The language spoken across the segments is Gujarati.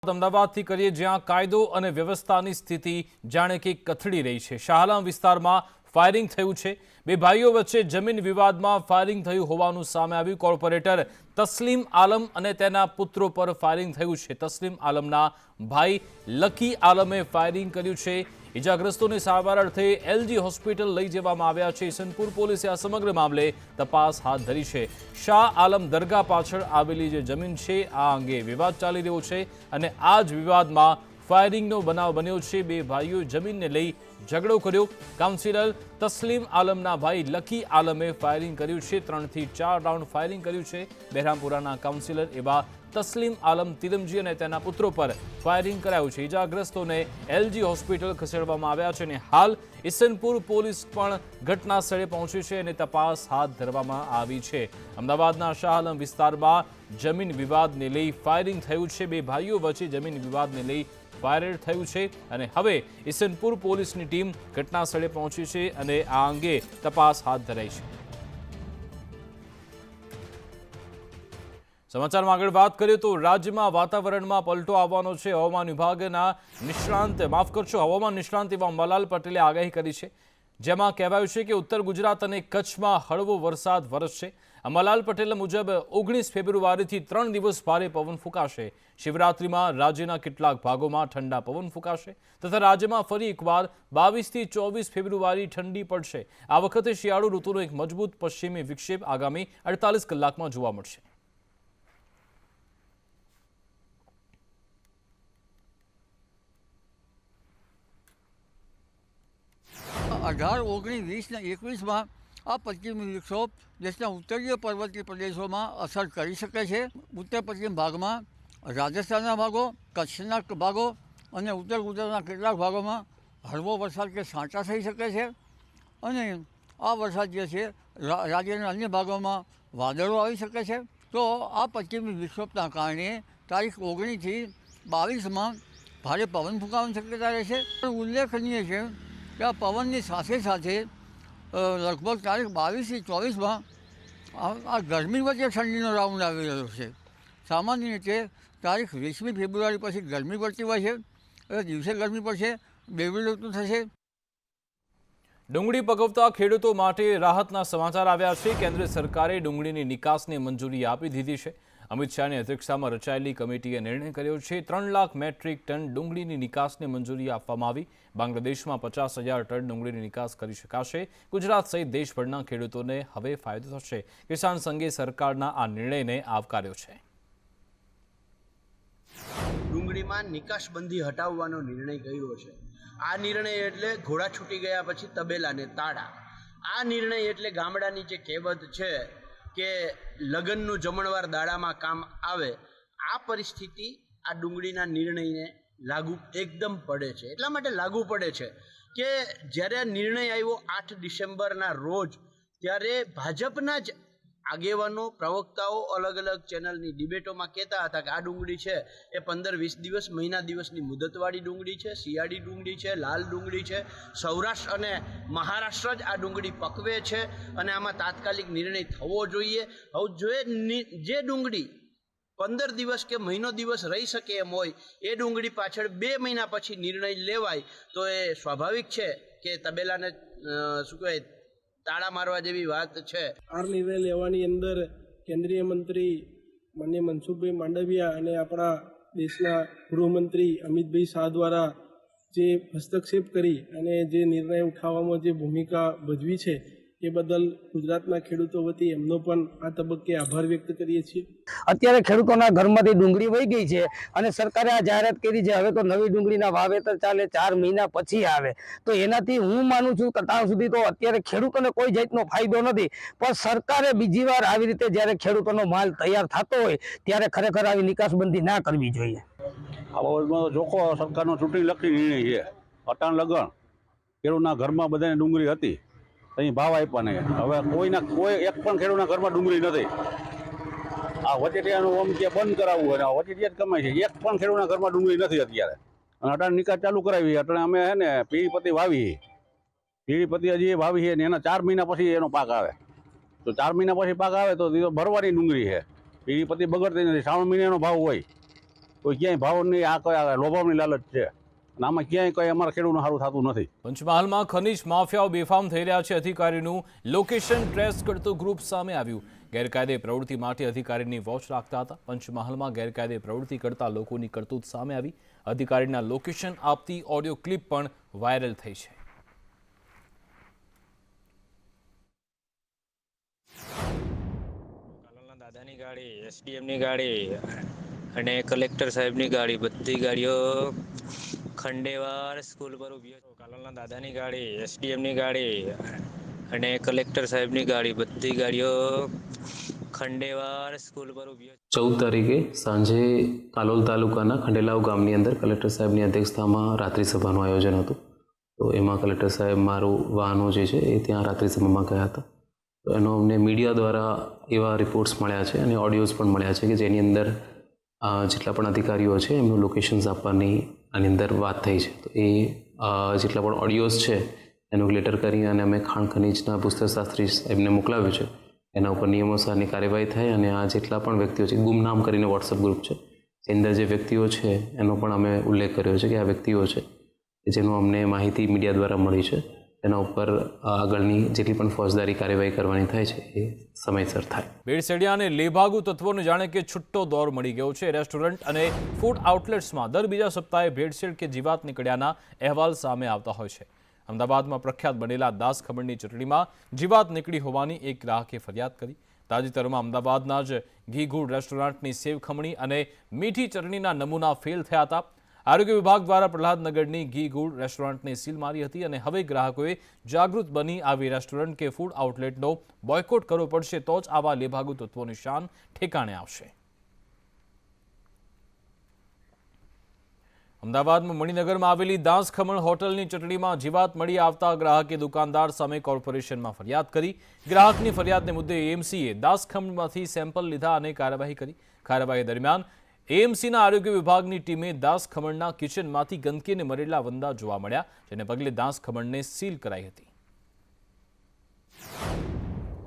અમદાવાદથી કરીએ જ્યાં કાયદો અને વ્યવસ્થાની સ્થિતિ જાણે કે કથળી રહી છે। શાહલામ વિસ્તારમાં ફાયરિંગ થયું છે। બે ભાઈઓ વચ્ચે જમીન વિવાદમાં ફાયરિંગ થયું હોવાનું સામે આવ્યું। કોર્પોરેટર તસ્લીમ આલમ અને તેના પુત્રો પર ફાયરિંગ થયું છે। તસ્લીમ આલમના ભાઈ લકી આલમે ફાયરિંગ કર્યું છે। ઇજાગ્રસ્તોને સારવાર અર્થે એલજી હોસ્પિટલ લઈ જવામાં આવ્યા છે। ઇસનપુર પોલીસે આ સમગ્ર મામલે તપાસ હાથ ધરી છે। શાહ આલમ દરગાહ પાછળ આવેલી જે જમીન છે આ અંગે વિવાદ ચાલી રહ્યો છે અને આ જ વિવાદમાં ફાયરિંગનો બનાવ બન્યો છે। બે ભાઈઓ જમીનને લઈ ઝઘડો કર્યો। કાઉન્સિલર તસ્લીમ આલમના ભાઈ લકી આલમે ફાયરિંગ કર્યું છે। 3 થી 4 રાઉન્ડ ફાયરિંગ કર્યું છે। બહેરામપુરાના કાઉન્સિલર એવા તસ્લીમ આલમ તિલમજી અને તેના પુત્રો પર ફાયરિંગ કરાયું છે। ઇજાગ્રસ્તોને એલજી હોસ્પિટલ ખસેડવામાં આવ્યા છે અને હાલ ઇસનપુર પોલીસ પણ ઘટના સ્થળે પહોંચી છે અને તપાસ હાથ ધરવામાં આવી છે। અમદાવાદના શાહ આલમ વિસ્તારમાં જમીન વિવાદને લઈ ફાયરિંગ થયું છે। બે ભાઈઓ વચ્ચે જમીન વિવાદને લઈ ફાયર થયું છે અને હવે ઇસનપુર પોલીસની ટીમ ઘટના સ્થળે પહોંચી છે અને આ અંગે તપાસ હાથ ધરાઈ છે। સમાચારમાં આગળ વાત કરીએ તો રાજ્યમાં વાતાવરણમાં પલટો આવવાનો છે। હવામાન વિભાગના હવામાન નિષ્ણાંત એવા અંબાલાલ પટેલે આગાહી કરી છે, જેમાં કહેવાયું છે કે ઉત્તર ગુજરાત અને કચ્છમાં હળવો વરસાદ વરસશે। અંબાલાલ પટેલ મુજબ 19 ફેબ્રુઆરીથી 3 દિવસ ભારે પવન ફૂંકાશે। શિવરાત્રીમાં રાજ્યના કેટલાક ભાગોમાં ઠંડા પવન ફૂંકાશે તથા રાજ્યમાં ફરી એકવાર 22 થી 24 ફેબ્રુઆરી ઠંડી પડશે। આ વખતે શિયાળુ ઋતુનો એક મજબૂત પશ્ચિમી વિક્ષેપ આગામી 48 કલાકમાં જોવા મળશે। 18, 19, 20 અને 21માં આ પશ્ચિમી વિક્ષોભ દેશના ઉત્તરીય પર્વતીય પ્રદેશોમાં અસર કરી શકે છે। ઉત્તર પશ્ચિમ ભાગમાં રાજસ્થાનના ભાગો, કચ્છના ભાગો અને ઉત્તર ગુજરાતના કેટલાક ભાગોમાં હળવો વરસાદ કે છાંટા થઈ શકે છે અને આ વરસાદ જે છે રાજ્યના અન્ય ભાગોમાં વાદળો આવી શકે છે। તો આ પશ્ચિમી વિક્ષોભના કારણે તારીખ 19થી 22માં ભારે પવન ફૂંકાવાની શક્યતા રહેશે। ઉલ્લેખનીય છે કે આ પવનની સાથે સાથે લગભગ તારીખ 22 થી 24માં આ ગરમી વચ્ચે ઠંડીનો રાઉન્ડ આવી રહ્યો છે। સામાન્ય રીતે તારીખ 20મી ફેબ્રુઆરી પછી ગરમી પડતી હોય છે, એટલે દિવસે ગરમી પડશે, બેવડી ઋતુ થશે। ડુંગળી પકવતા ખેડૂતો માટે રાહતના સમાચાર આવ્યા છે। કેન્દ્ર સરકારે ડુંગળીની નિકાસને મંજૂરી આપી દીધી છે। અમિત શાહની અધ્યક્ષતામાં રચાયેલી કમિટીએ નિર્ણય કર્યો છે। 3 લાખ મેટ્રિક ટન ડુંગળીની નિકાસને મંજૂરી આપવામાં આવી। બાંગ્લાદેશમાં 50,000 ટન ડુંગળીની નિકાસ કરી શકાશે। ગુજરાત સહિત દેશભરના ખેડૂતોને હવે ફાયદો થશે। કિસાન સંઘે સરકારના આ નિર્ણયને આવકાર્યો છે। ડુંગળીમાં નિકાસબંધી હટાવવાનો નિર્ણય કર્યો છે। આ નિર્ણય એટલે ઘોડા છૂટી ગયા પછી તબેલાને તાળા। આ નિર્ણય એટલે ગામડાની જે કહેવત છે કે લગ્નનું જમણવાર દાડામાં કામ આવે, આ પરિસ્થિતિ આ ડુંગળીના નિર્ણયને લાગુ એકદમ પડે છે। એટલા માટે લાગુ પડે છે કે જ્યારે આ નિર્ણય આવ્યો 8 ડિસેમ્બરના રોજ, ત્યારે ભાજપના જ આગેવાનો, પ્રવક્તાઓ અલગ અલગ ચેનલની ડિબેટોમાં કહેતા હતા કે આ ડુંગળી છે એ 15-20 દિવસ, મહિના દિવસની મુદતવાળી ડુંગળી છે, શિયાળી ડુંગળી છે, લાલ ડુંગળી છે, સૌરાષ્ટ્ર અને મહારાષ્ટ્ર જ આ ડુંગળી પકવે છે અને આમાં તાત્કાલિક નિર્ણય થવો જોઈએ। હવે જે ડુંગળી 15 દિવસ કે મહિનો દિવસ રહી શકે એમ હોય, એ ડુંગળી પાછળ 2 મહિના પછી નિર્ણય લેવાય તો એ સ્વાભાવિક છે કે તબેલાને શું કહેવાય તાળા મારવા જેવી વાત છે। આ નિર્ણય લેવાની અંદર કેન્દ્રીય મંત્રી માનનીય મનસુખભાઈ માંડવિયા અને આપણા દેશના ગૃહમંત્રી અમિતભાઈ શાહ દ્વારા જે હસ્તક્ષેપ કરી અને જે નિર્ણય ઉઠાવવામાં જે ભૂમિકા ભજવી છે એ બદલ ગુજરાતના ખેડૂતો વતી એમનો પણ આ તબક્કે આભાર વ્યક્ત કરીએ છીએ। અત્યારે ખેડૂતોના ઘરમાંથી ડુંગળી વહી ગઈ છે અને સરકારે આ જાહેરાત કરી છે હવે તો નવી ડુંગળીના વાવેતર ચાલે 4 મહિના પછી આવે, તો એનાથી હું માનું છું કે ત્યાં સુધી તો અત્યારે ખેડૂતોને કોઈ જાતનો ફાયદો નથી, પણ સરકારે બીજી વાર આવી રીતે જ્યારે ખેડૂતોનો માલ તૈયાર થતો હોય ત્યારે ખરેખર આવી નિકાસબંધી ના કરવી જોઈએ। આ બાબતમાં તો ચોખ્ખો સરકારનો ચૂંટણી લક્ષી નિર્ણય છે। અટાણ લગણ ખેડૂતના ઘરમાં બધાને ડુંગળી હતી, અહીં ભાવ આપ્યા નહીં। હવે કોઈ એક પણ ખેડૂતના ઘરમાં ડુંગળી નથી। આ વચેટિયાનું આમ કે બંધ કરાવવું હોય, વચેટિયા જ કમાય છે। એક પણ ખેડૂતના ઘરમાં ડુંગળી નથી અત્યારે અને અટાણે નિકાસ ચાલુ કરાવી। અટાણે અમે છે ને પીળીપત્તી વાવી, પીળીપત્તી હજી વાવી છે ને એના 4 મહિના પછી એનો પાક આવે, તો 4 મહિના પછી પાક આવે તો ભરવાની ડુંગળી છે। પીળીપત્તી બગડતી નથી, શ્રાવણ મહિનાનો ભાવ હોય કોઈ ક્યાંય ભાવની આ કોઈ લોભાવની લાલચ છે અને આમાં ક્યાંય કોઈ અમારા ખેડૂતનું સારું થતું નથી. પંચમહાલમાં ખનીજ માફિયાઓ બેફામ થઈ રહ્યા છે. અધિકારીનું લોકેશન ટ્રેસ કરતું ગ્રુપ સામે આવ્યું. ગેરકાયદે પ્રવૃત્તિ માટે અધિકારીની વોચ રાખતા હતા. પંચમહાલમાં ગેરકાયદે પ્રવૃત્તિ કરતા લોકોની કરતૂત સામે આવી. અધિકારીના લોકેશન આપતી ઓડિયો ક્લિપ પણ વાયરલ થઈ છે. દાદાની ગાડી, એસડીએમની ગાડી અને કલેક્ટર સાહેબની ગાડી, બધી ગાડીઓ ખંડેવાર સ્કૂલ પર ઊભી છે. કાલાલના દાદાની ગાડી, એસડીએમની ગાડી અને કલેક્ટર સાહેબની ગાડી, બધી ગાડીઓ ખંડેવાર સ્કૂલ પર ઊભી છે. 14 તારીખે સાંજે કાલોલ તાલુકાના ખંડેલાવ ગામની અંદર કલેક્ટર સાહેબની અધ્યક્ષતામાં રાત્રિ સભાનું આયોજન હતું. તો એમાં કલેક્ટર સાહેબ મારું વાહનો જે છે એ ત્યાં રાત્રિ સભામાં ગયા હતા. તો એનો અમને મીડિયા દ્વારા એવા રિપોર્ટ્સ મળ્યા છે અને ઓડિયોઝ પણ મળ્યા છે કે જેની અંદર જેટલા પણ અધિકારીઓ છે એમનું લોકેશન્સ આપવાની આની અંદર વાત થઈ છે. તો એ જેટલા પણ ઓડિયોઝ છે એનું લેટર કરી અને અમે ખાણ ખનીજના ભૂસ્તરશાસ્ત્રી સાહેબને મોકલાવ્યું છે. એના ઉપર નિયમોસારની કાર્યવાહી થાય અને આ જેટલા પણ વ્યક્તિઓ છે, ગુમનામ કરીને વોટ્સઅપ ગ્રુપ છે, એની અંદર જે વ્યક્તિઓ છે એનો પણ અમે ઉલ્લેખ કર્યો છે કે આ વ્યક્તિઓ છે જેનું અમને માહિતી મીડિયા દ્વારા મળી છે. એના ઉપર આગળની જેટલી પણ ફોજદારી કાર્યવાહી કરવાની થાય છે એ સમયસર થાય. ભેળસેડિયા અને લેભાગુ તત્વોને જાણે કે છૂટો દોર મળી ગયો છે. રેસ્ટોરન્ટ અને ફૂડ આઉટલેટ્સમાં દર બીજા સપ્તાહે ભેળસેળ કે જીવાત નીકળ્યાના અહેવાલ સામે આવતા હોય છે. અમદાવાદમાં પ્રખ્યાત બનેલા દાસ ખમણની ચટણીમાં જીવાત નીકળી હોવાની એક ગ્રાહકે ફરિયાદ કરી. તાજેતરમાં અમદાવાદના જ ઘી ગુડ રેસ્ટોરન્ટની સેવ ખમણી અને મીઠી ચટણીના નમૂના ફેલ થયા હતા. આરોગ્ય વિભાગ દ્વારા પ્રહલાદનગરની ઘી ગુડ રેસ્ટોરન્ટને સીલ મારી હતી અને હવે ગ્રાહકોએ જાગૃત બની આવી રેસ્ટોરન્ટ કે ફૂડ આઉટલેટનો બોયકોટ કરવો પડશે તો જ આવા લેભાગુ તત્વોની શાન ઠેકાણે આવશે. અમદાવાદમાં મણિનગરમાં આવેલી દાસ ખમણ હોટલની ચટણીમાં જીવાત મળી આવતા ગ્રાહકે દુકાનદાર સામે કોર્પોરેશનમાં ફરિયાદ કરી. ગ્રાહકની ફરિયાદને મુદ્દે એએમસીએ દાસ ખમણમાંથી સેમ્પલ લીધા અને કાર્યવાહી કરી. કાર્યવાહી દરમિયાન એએમસીના આરોગ્ય વિભાગની ટીમે દાસ ખમણના કિચનમાંથી ગંદકી અને મરેલા વંદા જોવા મળ્યા, જેને પગલે દાસ ખમણને સીલ કરાઈ હતી.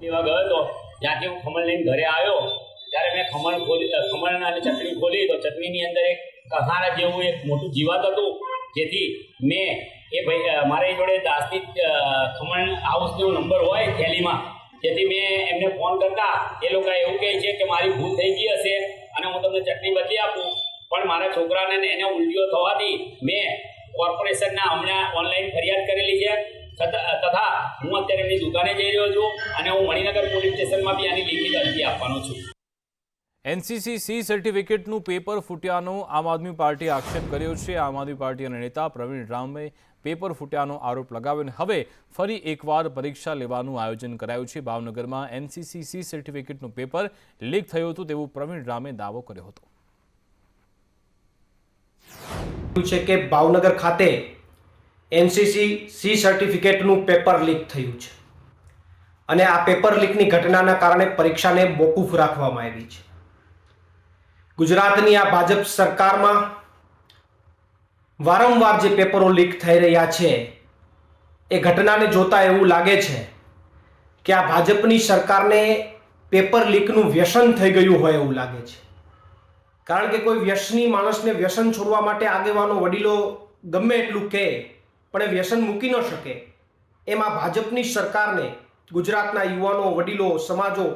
એવા ગયો તો જ્યાંથી હું ખમણ લઈને ઘરે આવ્યો ત્યારે મેં ખમણ અને ચટણી ખોલી તો ચટણીની અંદર એક કહારા જેવું એક મોટું જીવાત હતું, જેથી મેં એ ભાઈ મારી જોડે દાસની ખમણ હાઉસનો નંબર હોય થેલીમાં, જેથી મેં એમને ફોન કરતા એ લોકો એવું કહે છે કે મારી ભૂલ થઈ ગઈ હશે અને હું તમને ચટણી બદલી આપું. પણ મારા છોકરાને એને ઉલટીઓ થવાથી મેં કોર્પોરેશનના હમણાં ઓનલાઈન ફરિયાદ કરેલી છે. તથા હું અત્યારે એમની દુકાને જઈ રહ્યો છું અને હું મણિનગર પોલીસ સ્ટેશનમાં બી આની લેખિત અરજી આપવાનો છું. એનસીસી સર્ટિફિકેટનું પેપર ફૂટ્યાનો આમ આદમી પાર્ટીએ આક્ષેપ કર્યો છે. આમ આદમી પાર્ટીના નેતા પ્રવીણ રામે પેપર ફૂટ્યાનો આરોપ લગાવ્યો અને હવે ફરી એકવાર પરીક્ષા લેવાનું આયોજન કરાયું છે. ભાવનગરમાં એનસીસી સર્ટિફિકેટનું પેપર લીક થયું હતું તેવું પ્રવીણ રામે દાવો કર્યો હતો. છે કે ભાવનગર ખાતે એનસીસી સર્ટિફિકેટનું પેપર લીક થયું છે અને આ પેપર લીકની ઘટનાના કારણે પરીક્ષાને મોકૂફ રાખવામાં આવી છે. ગુજરાતની આ ભાજપ સરકારમાં વારંવાર જે પેપરો લીક થઈ રહ્યા છે એ ઘટનાને જોતા એવું લાગે છે કે આ ભાજપની સરકારને પેપર લીકનું વ્યસન થઈ ગયું હોય એવું લાગે છે. કારણ કે કોઈ વ્યસની માણસને વ્યસન છોડવા માટે આગેવાનો વડીલો ગમે એટલું કહે પણ એ વ્યસન મૂકી ન શકે. એમાં ભાજપની સરકારને ગુજરાતના યુવાનો, વડીલો, સમાજો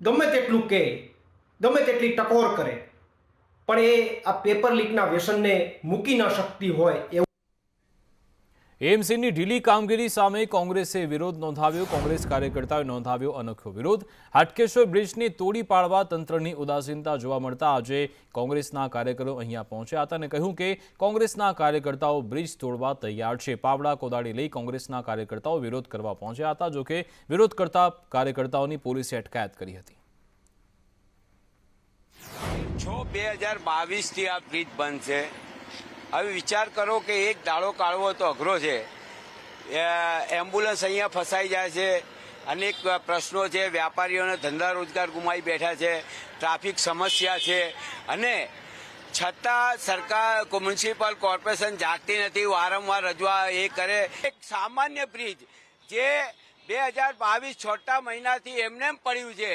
ગમે તેટલું કહે, ગમે તેટલી ટકોર કરે પણ એ આ પેપર લીકના વ્યસનને મૂકી ન શકતી હોય એવું. એએમસીની ઢીલી કામગીરી સામે કોંગ્રેસે વિરોધ નોંધાવ્યો. કોંગ્રેસ કાર્યકર્તાઓએ નોંધાવ્યો અનોખો વિરોધ. હાટકેશ્વર બ્રિજને તોડી પાડવા તંત્રની ઉદાસીનતા જોવા મળતા આજે કોંગ્રેસના કાર્યકરો અહીંયા પહોંચ્યા હતા અને કહ્યું કે કોંગ્રેસના કાર્યકર્તાઓ બ્રિજ તોડવા તૈયાર છે. પાવડા કોદાળી લઈ કોંગ્રેસના કાર્યકર્તાઓ વિરોધ કરવા પહોંચ્યા હતા. જોકે વિરોધ કરતા કાર્યકર્તાઓની પોલીસે અટકાયત કરી હતી. 2022થી આ બ્રિજ બંધ છે. હવે વિચાર કરો કે એક દાડો કાઢવો તો અઘરો છે. એમ્બ્યુલન્સ અહીંયા ફસાઈ જાય છે, અનેક પ્રશ્નો છે, વેપારીઓને ધંધા રોજગાર ગુમાવી બેઠા છે, ટ્રાફિક સમસ્યા છે અને છતાં સરકાર મ્યુનિસિપલ કોર્પોરેશન જાગતી નથી. વારંવાર રજૂઆત એ કરે. એક સામાન્ય બ્રિજ જે 2022 છઠ્ઠા મહિનાથી એમને એમ પડ્યું છે.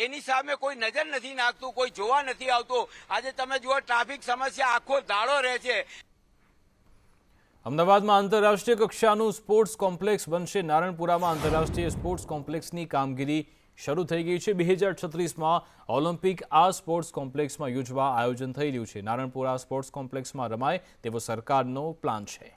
એની સામે કોઈ નજર નથી નાખતું, કોઈ જોવા નથી આવતું. આજે તમે જુઓ ટ્રાફિક સમસ્યા આખો દાડો રહે છે. અમદાવાદમાં આંતરરાષ્ટ્રીય કક્ષાનું સ્પોર્ટ્સ કોમ્પ્લેક્સ બનશે. નારણપુરામાં આંતરરાષ્ટ્રીય સ્પોર્ટ્સ કોમ્પ્લેક્સની કામગીરી શરૂ થઈ ગઈ છે. 2036માં ઓલિમ્પિક આ સ્પોર્ટ્સ કોમ્પ્લેક્સમાં યોજવા આયોજન થઈ રહ્યું છે. નારણપુરા સ્પોર્ટ્સ કોમ્પ્લેક્સમાં રમાય તેવો સરકારનો પ્લાન છે.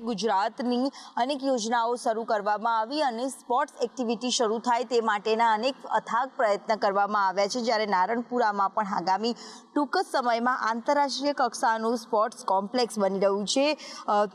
ગુજરાતની અનેક યોજનાઓ શરૂ કરવામાં આવી અને સ્પોર્ટ્સ એક્ટિવિટી શરૂ થાય તે માટેના અનેક અથાગ પ્રયત્ન કરવામાં આવ્યા છે. જ્યારે નારણપુરામાં પણ આગામી ટૂંક જ સમયમાં આંતરરાષ્ટ્રીય કક્ષાનું સ્પોર્ટ્સ કોમ્પ્લેક્સ બની રહ્યું છે.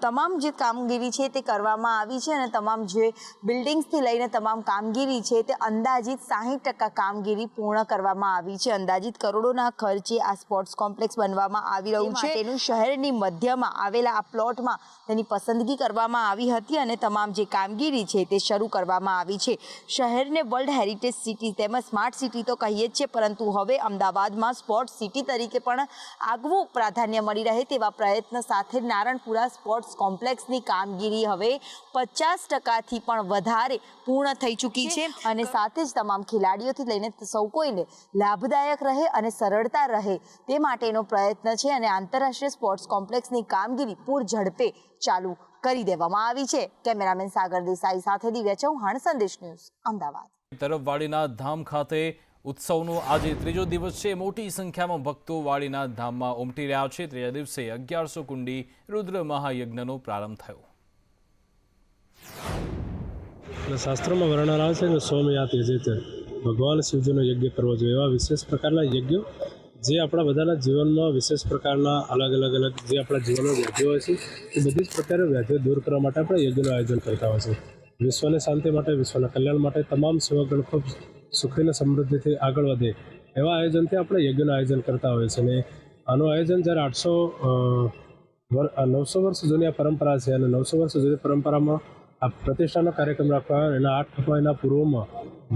તમામ જે કામગીરી છે તે કરવામાં આવી છે અને તમામ જે બિલ્ડિંગ્સથી લઈને તમામ કામગીરી છે તે અંદાજિત 60% કામગીરી પૂર્ણ કરવામાં આવી છે. અંદાજિત કરોડોના ખર્ચે આ સ્પોર્ટ્સ કોમ્પ્લેક્સ બનવામાં આવી રહ્યું છે. તેનું શહેરની મધ્યમાં આવેલા આ પ્લોટમાં તેની પસંદગી કરવામાં આવી હતી અને તમામ જે કામગીરી છે તે શરૂ કરવામાં આવી છે. શહેરને વર્લ્ડ હેરિટેજ સિટી તેમજ સ્માર્ટ સિટી તો કહીએ જ છે, પરંતુ હવે અમદાવાદમાં સ્પોર્ટ્સ સિટી તરીકે પણ આગવું પ્રાધાન્ય મળી રહે તેવા પ્રયત્ન સાથે નારણપુરા સ્પોર્ટ્સ કોમ્પ્લેક્સની કામગીરી હવે 50%થી પણ વધારે પૂર્ણ થઈ ચૂકી છે અને સાથે જ તમામ ખેલાડીઓથી લઈને સૌ કોઈને લાભદાયક રહે અને સરળતા રહે તે માટેનો પ્રયત્ન છે અને આંતરરાષ્ટ્રીય સ્પોર્ટ્સ કોમ્પ્લેક્સની કામગીરી પૂર ઝડપે ચાલુ કરી દેવામાં આવી છે. કેમેરામેન સાગર દેસાઈ સાથે દિવ્યા ચૌહાણ, સંદેશ ન્યૂઝ, અમદાવાદ. તરફ વાડીના ધામ ખાતે ઉત્સવનો આજે ત્રીજો દિવસ છે. મોટી સંખ્યામાં ભક્તો વાડીના ધામમાં ઉમટી રહ્યા છે. ત્રીજા દિવસે 1100 કુંડી રુદ્ર મહાયજ્ઞનો પ્રારંભ થયો. શાસ્ત્રોમાં વર્ણન આવે છે કે સોમયાતિ જે ભગવાન શિવજીનો યજ્ઞ કરવો જોઈએ. એવા વિશેષ પ્રકારના યજ્ઞો જે આપણા બધાના જીવનમાં વિશેષ પ્રકારના અલગ જે આપણા જીવનનો વ્યાધિઓ હોય છે એ બધી જ પ્રકારે વ્યાધિઓ દૂર કરવા માટે આપણે યજ્ઞનું આયોજન કરતા હોય છે. વિશ્વની શાંતિ માટે, વિશ્વના કલ્યાણ માટે તમામ સેવાગણ ખૂબ સુખીને સમૃદ્ધિથી આગળ વધે એવા આયોજનથી આપણે યજ્ઞનું આયોજન કરતા હોય છે. અને આનું આયોજન જ્યારે 900 વર્ષ જૂની પરંપરા છે અને 900 વર્ષ જૂની પરંપરામાં આ પ્રતિષ્ઠાનો કાર્યક્રમ રાખવા આવ્યો. એના 8 મહિના પૂર્વમાં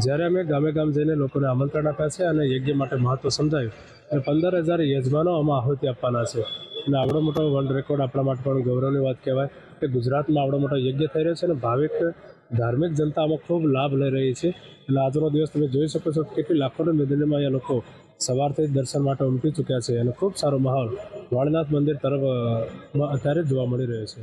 જ્યારે અમે ગામ જઈને લોકોને આમંત્રણ આપ્યા છે અને યજ્ઞ માટે મહત્વ સમજાયું અને 15,000 યજમાનો આમાં આહુતિ આપવાના છે. અને આવડો મોટો વર્લ્ડ રેકોર્ડ આપણા માટે પણ ગૌરવની વાત કહેવાય કે ગુજરાતમાં આવડો મોટો યજ્ઞ થઈ રહ્યો છે અને ભાવિક ધાર્મિક જનતા આમાં ખૂબ લાભ લઈ રહી છે. અને આજનો દિવસ તમે જોઈ શકો છો કેટલી લાખોની મેદનીમાં અહીંયા લોકો સવારથી જ દર્શન માટે ઉમટી ચૂક્યા છે અને ખૂબ સારો માહોલ વાળનાથ મંદિર તરફ અત્યારે જોવા મળી રહ્યો છે.